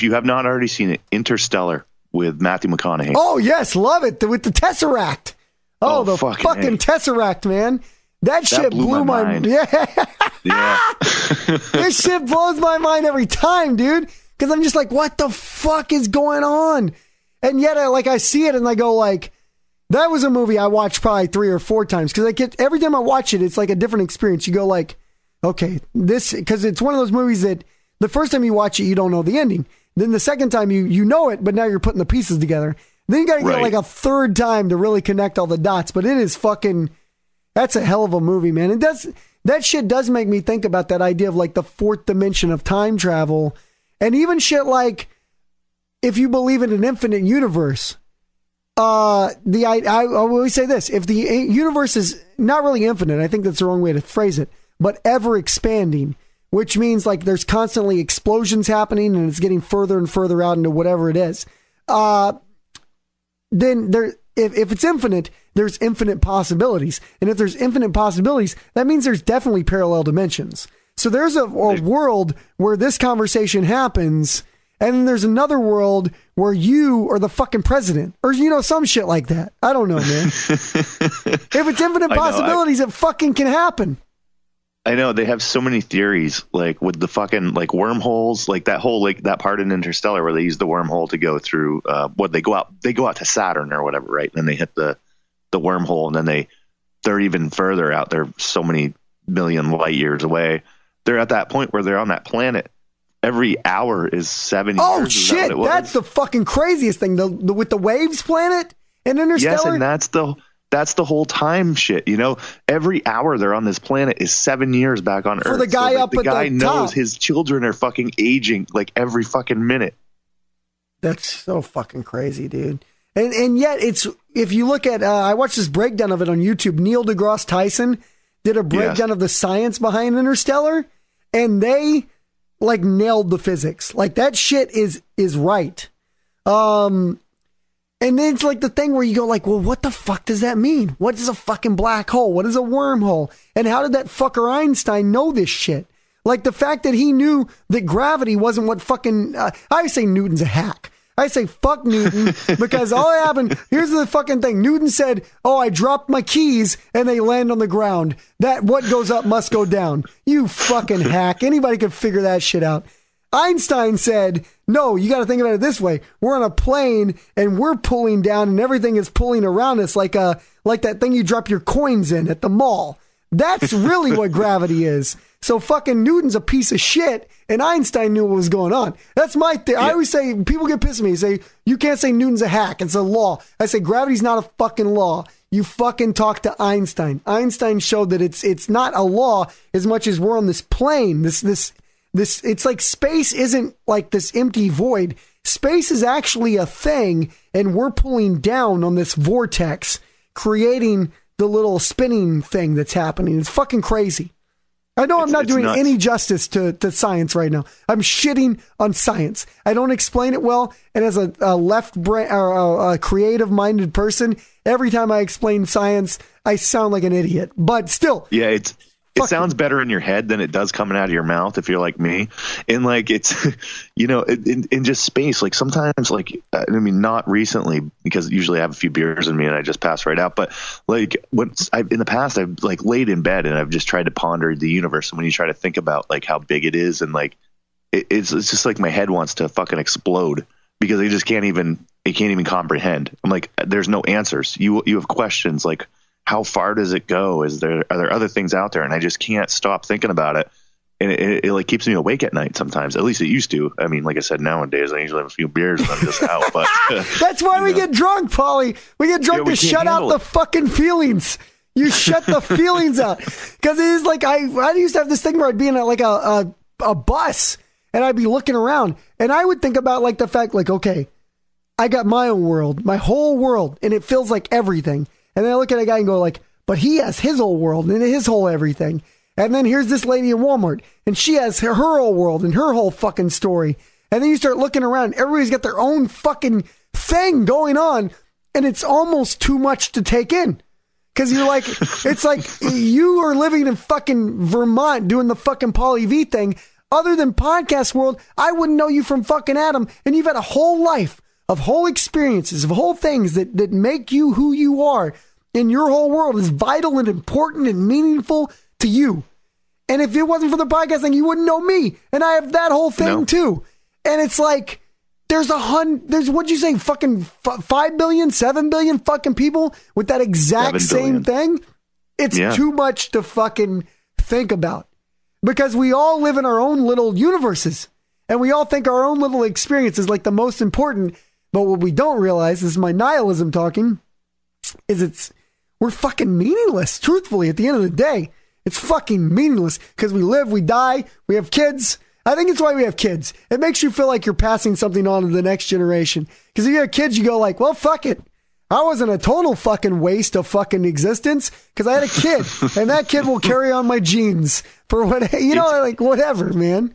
you have not already seen it, Interstellar with Matthew McConaughey. Oh, yes. Love it. With the Tesseract. Oh, the fucking Tesseract, man. That shit blew my mind. Yeah. This shit blows my mind every time, dude. Because I'm just like, what the fuck is going on? And yet, I see it and I go like, that was a movie I watched probably 3 or 4 times. Because every time I watch it, it's like a different experience. You go like, okay, because it's one of those movies that the first time you watch it, you don't know the ending. Then the second time you know it, but now you're putting the pieces together. Then you got to get like a third time to really connect all the dots. But it is fucking, that's a hell of a movie, man. That shit does make me think about that idea of like the fourth dimension of time travel. And even shit like, if you believe in an infinite universe, I always say this, if the universe is not really infinite, I think that's the wrong way to phrase it, but ever expanding, which means like there's constantly explosions happening and it's getting further and further out into whatever it is. Then if it's infinite, there's infinite possibilities. And if there's infinite possibilities, that means there's definitely parallel dimensions. So there's a world where this conversation happens, and then there's another world where you are the fucking president, or, some shit like that. I don't know, man. If it's infinite possibilities, it fucking can happen. I know they have so many theories, like with the fucking like wormholes, like that whole that part in Interstellar where they use the wormhole to go through. They go out to Saturn or whatever, right? And then they hit the wormhole, and then they're even further out. They're so many million light years away. They're at that point where they're on that planet. Every hour is 7 years. Oh shit! That's the fucking craziest thing. With the waves planet in Interstellar. Yes, and that's the whole time shit, every hour they're on this planet is 7 years back on Earth. For the guy up at the top. The guy knows his children are fucking aging like every fucking minute. That's so fucking crazy, dude. And yet if you look at, I watched this breakdown of it on YouTube. Neil deGrasse Tyson did a breakdown of the science behind Interstellar, and they like nailed the physics. Like that shit is right. And then it's like the thing where you go like, well, what the fuck does that mean? What is a fucking black hole? What is a wormhole? And how did that fucker Einstein know this shit? Like the fact that he knew that gravity wasn't what fucking, I say Newton's a hack. I say fuck Newton because all that happened, here's the fucking thing. Newton said, oh, I dropped my keys and they land on the ground. That what goes up must go down. You fucking hack. Anybody could figure that shit out. Einstein said, no, you got to think about it this way. We're on a plane and we're pulling down and everything is pulling around us like that thing you drop your coins in at the mall. That's really what gravity is. So fucking Newton's a piece of shit and Einstein knew what was going on. That's my thing. Yeah. I always say, people get pissed at me, say, you can't say Newton's a hack. It's a law. I say, gravity's not a fucking law. You fucking talk to Einstein. Einstein showed that it's not a law as much as we're on this plane, this, it's like space isn't like this empty void. Space is actually a thing, and we're pulling down on this vortex, creating the little spinning thing that's happening. It's fucking crazy. I know I'm not doing nuts. Any justice to science right now. I'm shitting on science. I don't explain it well, and as a left brain or a creative-minded person, every time I explain science, I sound like an idiot. But still, yeah, it sounds better in your head than it does coming out of your mouth if you're like me. And like it's, in just space, like sometimes like, I mean, not recently because usually I have a few beers in me and I just pass right out. But like in the past, I've like laid in bed and I've just tried to ponder the universe. And when you try to think about like how big it is and like, it's just like my head wants to fucking explode because it can't even comprehend. I'm like, there's no answers. You have questions like, how far does it go? Are there other things out there? And I just can't stop thinking about it. And it like keeps me awake at night sometimes. At least it used to. I mean, like I said, nowadays I usually have a few beers and I'm just out. But that's why we get drunk, Pauly. We get drunk to shut out the fucking feelings. You shut the feelings out. Because it is like I used to have this thing where I'd be in a bus and I'd be looking around and I would think about like the fact like, okay, I got my own world, my whole world, and it feels like everything. And then I look at a guy and go like, but he has his whole world and his whole everything. And then here's this lady in Walmart and she has her whole world and her whole fucking story. And then you start looking around, everybody's got their own fucking thing going on. And it's almost too much to take in. Cause you're like, it's like you are living in fucking Vermont doing the fucking Pauly V thing. other than podcast world, I wouldn't know you from fucking Adam. And you've had a whole life of whole experiences, of whole things that make you who you are. And your whole world is vital and important and meaningful to you. And if it wasn't for the podcast thing, you wouldn't know me. And I have that whole thing too. And it's like, there's what'd you say, fucking 5 billion, 7 billion fucking people with that exact same thing. It's too much to fucking think about, because we all live in our own little universes and we all think our own little experience is like the most important. But what we don't realize, this is my nihilism talking, is we're fucking meaningless. Truthfully, at the end of the day, it's fucking meaningless, because we live, we die, we have kids. I think it's why we have kids. It makes you feel like you're passing something on to the next generation. Because if you have kids, you go like, well, fuck it. I wasn't a total fucking waste of fucking existence, because I had a kid, and that kid will carry on my genes for what, like whatever, man.